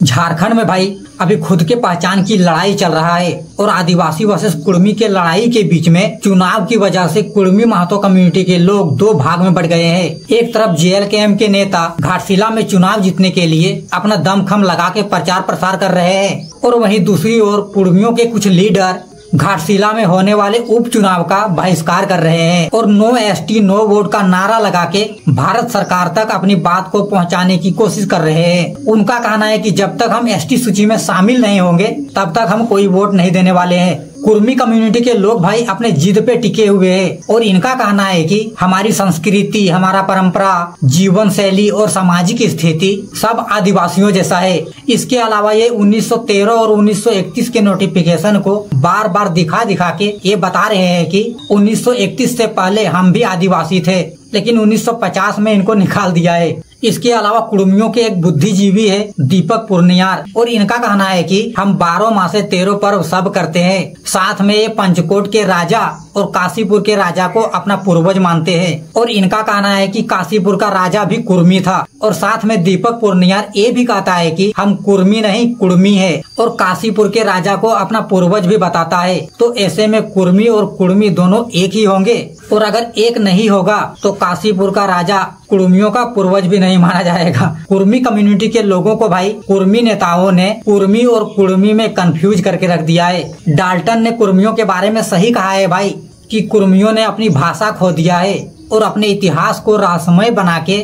झारखंड में भाई अभी खुद के पहचान की लड़ाई चल रहा है और आदिवासी वर्सेस कुर्मी के लड़ाई के बीच में चुनाव की वजह से कुर्मी महतो कम्युनिटी के लोग दो भाग में बढ़ गए हैं। एक तरफ JLKM के नेता घाटशिला में चुनाव जीतने के लिए अपना दमखम लगा के प्रचार प्रसार कर रहे हैं और वहीं दूसरी ओर कुर्मियों के कुछ लीडर घाटशिला में होने वाले उपचुनाव का बहिष्कार कर रहे हैं और नो ST नो वोट का नारा लगा के भारत सरकार तक अपनी बात को पहुंचाने की कोशिश कर रहे हैं। उनका कहना है कि जब तक हम ST सूची में शामिल नहीं होंगे तब तक हम कोई वोट नहीं देने वाले हैं। कुर्मी कम्युनिटी के लोग भाई अपने जिद पे टिके हुए हैं और इनका कहना है कि हमारी संस्कृति, हमारा परंपरा, जीवन शैली और सामाजिक स्थिति सब आदिवासियों जैसा है। इसके अलावा ये 1913 और 1931 के नोटिफिकेशन को बार बार दिखा दिखा के ये बता रहे हैं कि 1931 से पहले हम भी आदिवासी थे, लेकिन 1950 में इनको निकाल दिया है। इसके अलावा कुर्मियों के एक बुद्धिजीवी है दीपक पुर्नियार और इनका कहना है कि हम 12 मासे 13 पर्व सब करते हैं। साथ में ये पंचकोट के राजा और काशीपुर के राजा को अपना पूर्वज मानते हैं और इनका कहना है कि काशीपुर का राजा भी कुर्मी था। और साथ में दीपक पुर्नियार ये भी कहता है कि हम कुर्मी नहीं कुर्मी है और काशीपुर के राजा को अपना पूर्वज भी बताता है। तो ऐसे में कुर्मी और कुर्मी दोनों एक ही होंगे और अगर एक नहीं होगा तो काशीपुर का राजा कुर्मियों का पूर्वज भी नहीं माना जाएगा। कुर्मी कम्युनिटी के लोगों को भाई कुर्मी नेताओं ने कुर्मी और कुर्मी में कंफ्यूज करके रख दिया है। डाल्टन ने कुर्मियों के बारे में सही कहा है भाई कि कुर्मियों ने अपनी भाषा खो दिया है और अपने इतिहास को रहस्यमय बना के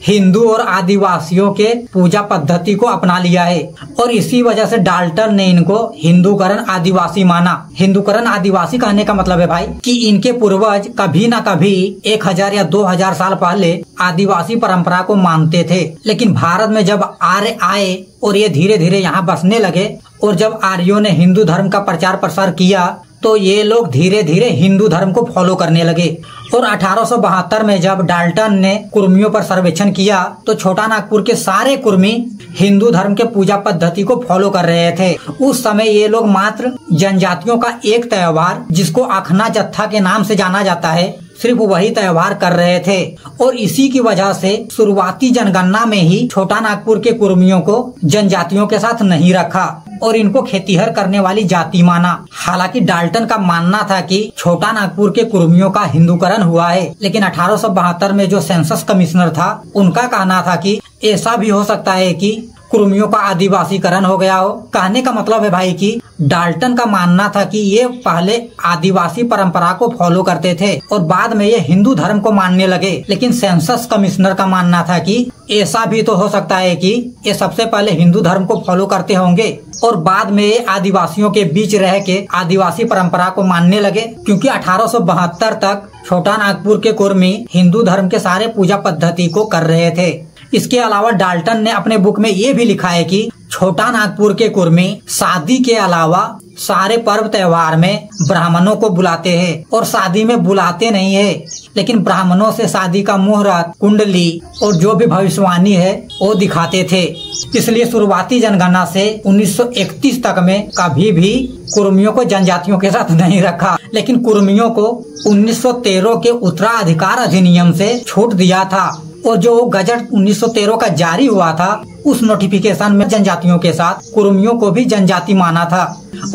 हिंदू और आदिवासियों के पूजा पद्धति को अपना लिया है और इसी वजह से डाल्टन ने इनको हिंदूकरण आदिवासी माना। हिंदूकरण आदिवासी कहने का मतलब है भाई कि इनके पूर्वज कभी न कभी 1000 या 2000 साल पहले आदिवासी परंपरा को मानते थे, लेकिन भारत में जब आर्य आए और ये धीरे धीरे यहाँ बसने लगे और जब आर्यों ने हिंदू धर्म का प्रचार प्रसार किया तो ये लोग धीरे धीरे हिंदू धर्म को फॉलो करने लगे। और 1872 में जब डाल्टन ने कुर्मियों पर सर्वेक्षण किया तो छोटा नागपुर के सारे कुर्मी हिंदू धर्म के पूजा पद्धति को फॉलो कर रहे थे। उस समय ये लोग मात्र जनजातियों का एक त्योहार जिसको अखना जत्था के नाम से जाना जाता है सिर्फ वही त्योहार कर रहे थे और इसी की वजह से शुरुआती जनगणना में ही छोटा नागपुर के कुर्मियों को जनजातियों के साथ नहीं रखा और इनको खेतीहर करने वाली जाति माना। हालांकि डाल्टन का मानना था कि छोटा नागपुर के कुर्मियों का हिंदूकरण हुआ है, लेकिन 1872 में जो सेंसस कमिश्नर था उनका कहना था कि ऐसा भी हो सकता है कि कुर्मियों का आदिवासीकरण हो गया हो। कहने का मतलब है भाई कि डाल्टन का मानना था कि ये पहले आदिवासी परंपरा को फॉलो करते थे और बाद में ये हिंदू धर्म को मानने लगे, लेकिन सेंसस कमिश्नर का मानना था कि ऐसा भी तो हो सकता है कि ये सबसे पहले हिंदू धर्म को फॉलो करते होंगे और बाद में ये आदिवासियों के बीच रह के आदिवासी परंपरा को मानने लगे, क्योंकि 1872 तक छोटा नागपुर के कुर्मी हिंदू धर्म के सारे पूजा पद्धति को कर रहे थे। इसके अलावा डाल्टन ने अपने बुक में ये भी लिखा है कि छोटा नागपुर के कुर्मी शादी के अलावा सारे पर्व त्योहार में ब्राह्मणों को बुलाते हैं और शादी में बुलाते नहीं है, लेकिन ब्राह्मणों से शादी का मुहूर्त, कुंडली और जो भी भविष्यवाणी है वो दिखाते थे। इसलिए शुरुआती जनगणना से 1931 तक में कभी भी कुर्मियों को जनजातियों के साथ नहीं रखा, लेकिन कुर्मियों को 1913 के उत्तराधिकार अधिनियम से छूट दिया था और जो गजट 1913 का जारी हुआ था उस नोटिफिकेशन में जनजातियों के साथ कुर्मियों को भी जनजाति माना था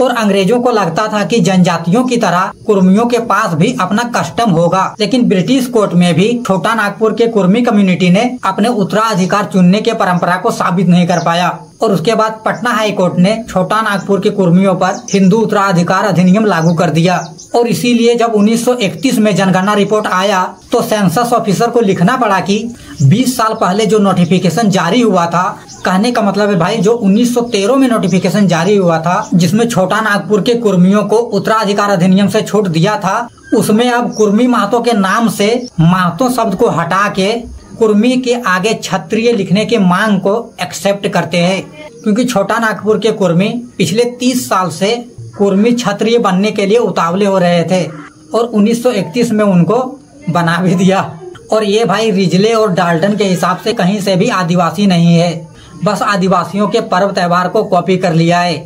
और अंग्रेजों को लगता था कि जनजातियों की तरह कुर्मियों के पास भी अपना कस्टम होगा, लेकिन ब्रिटिश कोर्ट में भी छोटा नागपुर के कुर्मी कम्युनिटी ने अपने उत्तराधिकार चुनने के परंपरा को साबित नहीं कर पाया और उसके बाद पटना हाई कोर्ट ने छोटा नागपुर के कुर्मियों पर हिंदू उत्तराधिकार अधिनियम लागू कर दिया और इसीलिए जब 1931 में जनगणना रिपोर्ट आया तो सेंसस ऑफिसर को लिखना पड़ा कि 20 साल पहले जो नोटिफिकेशन जारी हुआ था, कहने का मतलब है भाई जो 1913 में नोटिफिकेशन जारी हुआ था जिसमें छोटा नागपुर के कुर्मियों को उत्तराधिकार अधिनियम से छूट दिया था, उसमें अब कुर्मी महतो के नाम से महतो शब्द को हटा के कुर्मी के आगे क्षत्रिय लिखने के मांग को एक्सेप्ट करते हैं, क्योंकि छोटा नागपुर के कुर्मी पिछले 30 साल से कुर्मी क्षत्रिय बनने के लिए उतावले हो रहे थे और 1931 में उनको बना भी दिया। और ये भाई रिजले और डाल्टन के हिसाब से कहीं से भी आदिवासी नहीं है, बस आदिवासियों के पर्व त्योहार को कॉपी कर लिया है।